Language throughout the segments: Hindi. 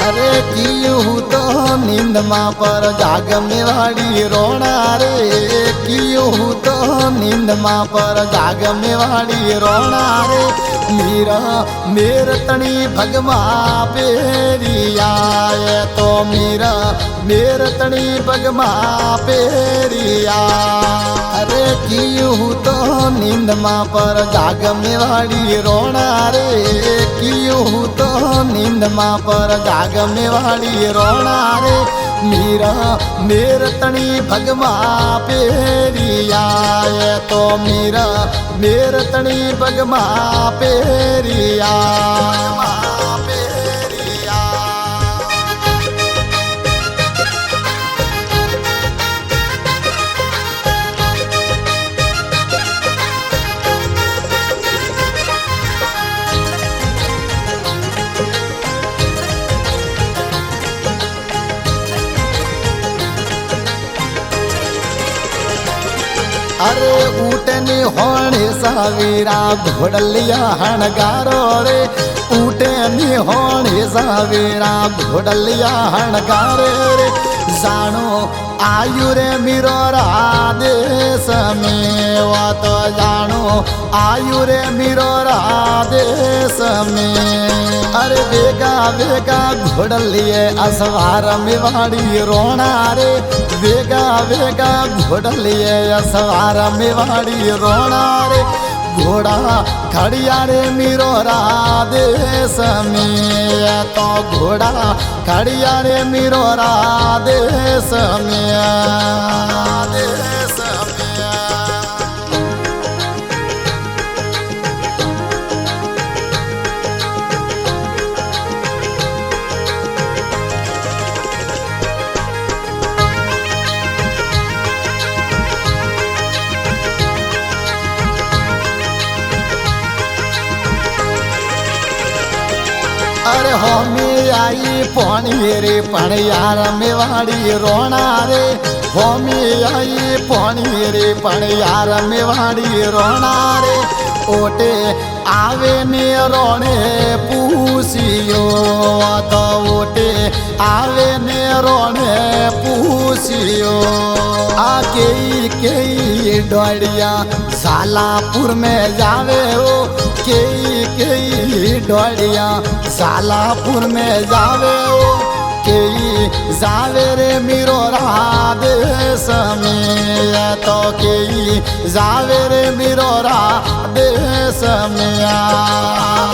अरे कियूं तो नींद मां पर जाग में वाड़ी रोना रे कियूं तो नींद मां पर जाग में वाड़ी रोना रे मीरा मेर तणी भगवा पेरिया तो मीरा मेर तणी भगवा पेरिया अरे कियूं तो नींद मां पर जाग में वाड़ी रोना रे कियूं तो नींद मां पर जाग में वाड़ी रोना रे मीरा मेर तणी भगवा पेरिया तो मीरा मेर तणी भगवा पेरिया अरे ऊटनी होने सावीरा घोड़लिया हणगारो रे ऊटनी होने सावीरा घोड़लिया हणगारे रे जानो आयु रे मीरो रादेश में वा तो जानो आयु रे मीरो रादेश में अरे बेगा बेगा घोड़लिए असवार में वाड़ी रोना रे बेगा बेगा घोड़लिए असवार में वाड़ी रोना रे घोड़ा खड़िया रे मीरो रादेश में तो घोड़ा खड़िया रे मीरो रादेश में देश में अरे होमी आई पोनी रे पण यार में वाड़ी रोना रे होमी आई पोनी रे पण यार में वाड़ी रोना रे ओटे आवे ने रोने पूछियो तो ओटे आवे ने रोने पूछियो आके के डोड़िया सालापुर में जावे हो के डोड़िया सालापुर में जावे हो के जावे रे मीरो रादेश में तो के जावे रे मीरो रादेश में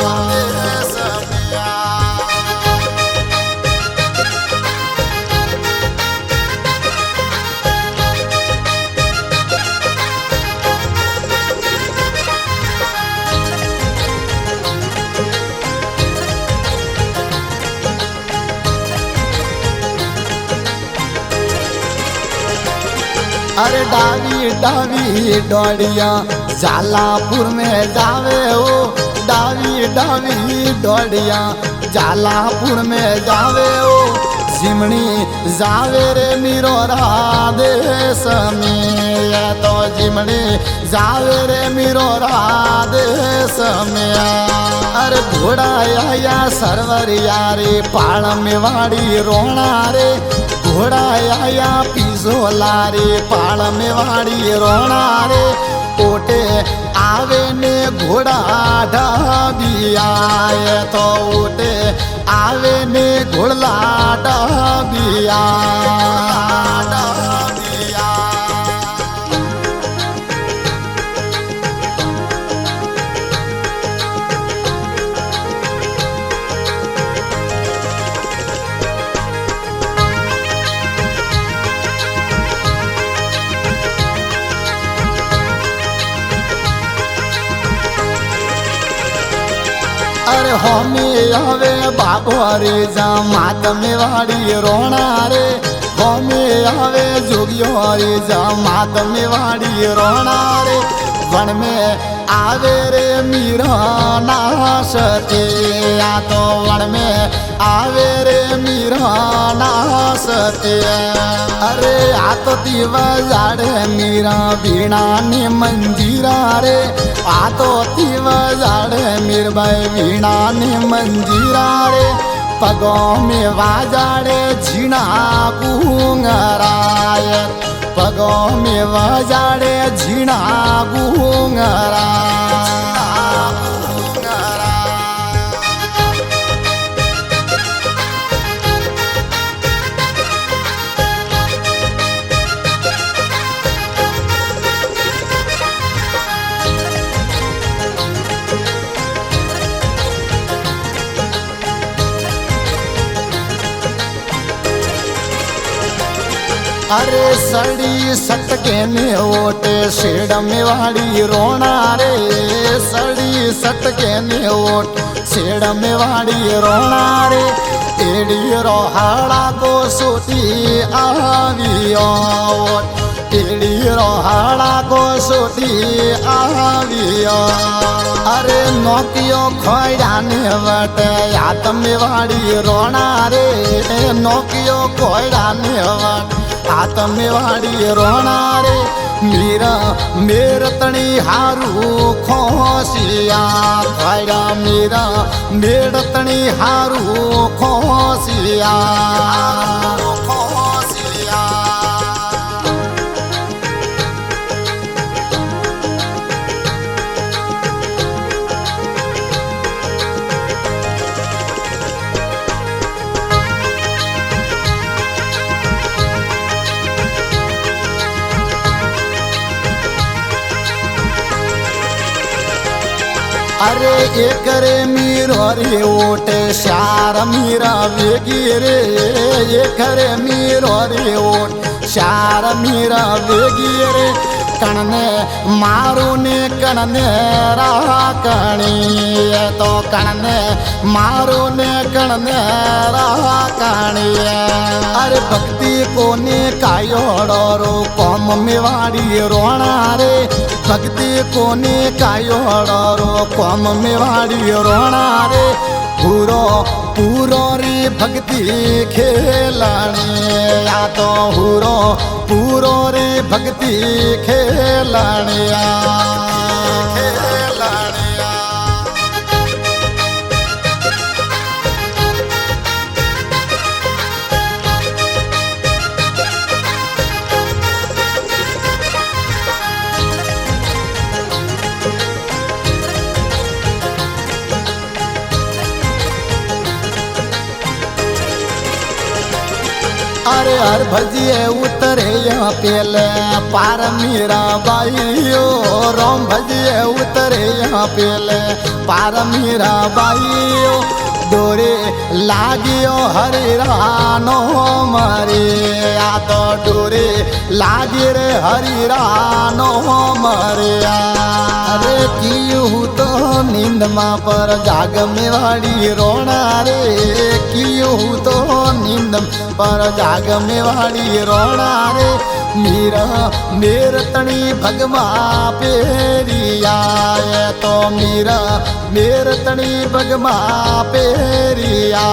अरे डावी डावी डोड़िया जालापुर में जावे हो डावी डावी डोड़िया जालापुर में जावे हो जिमनी जावे रे मीरो रादेश में तो जिमनी जावे रे मीरो रादेश में अरे घोड़ा आया सरवरिया रे पाल में वाड़ी रोना रे घोड़ा आया पिसोला रे पाल में वाड़ी रोना रे ओटे आवे ने घोड़ा ढाबिया तो ओटे आवे ने घोड़ला ढाबिया अरे होमी आवे बाबो रे जा मात में वाड़ी रोना रे होमे आवे जोगियो रे जमात में वाड़ी रोना रे वन में आवे रे मीरा नासते आ तो वन में आवे रे मीरा नासते अरे आ तो दीवा जाड़े मीरा बीणा ने मंजीरा रे आ तो दीवा जाड़े मीर भाई बीणा ने मंजीरा रे पगों में वाजाड़े झीना गुंगराय पगों में वाजाड़े झीना गुंगरा अरे सड़ी सटके ने ओटे शेड़ में वाड़ी रोना रे सड़ी सटके ने ओट शेड़ में वाड़ी रोना रे एड़ी रोहाड़ा को सोती आवियो एड़ी रोहाड़ा को सोती आवियो अरे नौकियो खोड़ाने वटे याद में वाड़ी रोना रे नौकियो खोड़ाने वट हाथ में वाड़ी रोना रे मीरा मेर तणी हारू खोसिया भाईरा मीरा मेर तणी हारू खोसिया खोसिया अरे एक रे मीरो रे ओटे शार मीरा वेगी रे एक रे मीरो रे ओट शार मीरा वेगी रे कणने मारू ने कणने राकणी तो कणने मारू ने कणने राकणी अरे भक्ति कोने कायोड़ो रो कौम में वाड़ी रोना रे भक्ति कोने कायोड़ो रो कौम में वाड़ी रोना रे पूरो पूरो रे भक्ति खेलानी या तो पूरो पूरो रे भक्ति खेलानिया खेलानिया अरे हर भजिए उतरे यहाँ पेले पार मीरा बाइयो रोम भजिए उतरे यहाँ पेले पार मीरा बाइयो डोरे लागियो हरे रानो मरे या तो डोरे लागी रे हरी रानो मरे अरे कियू तो नींद माँ पर जाग में वाड़ी रोना रे कियू तो नींद पर जाग में वाड़ी रोना रे मीरा मेर तणी भगवा पेरिया तो मीरा मेर तणी भगवा पेरिया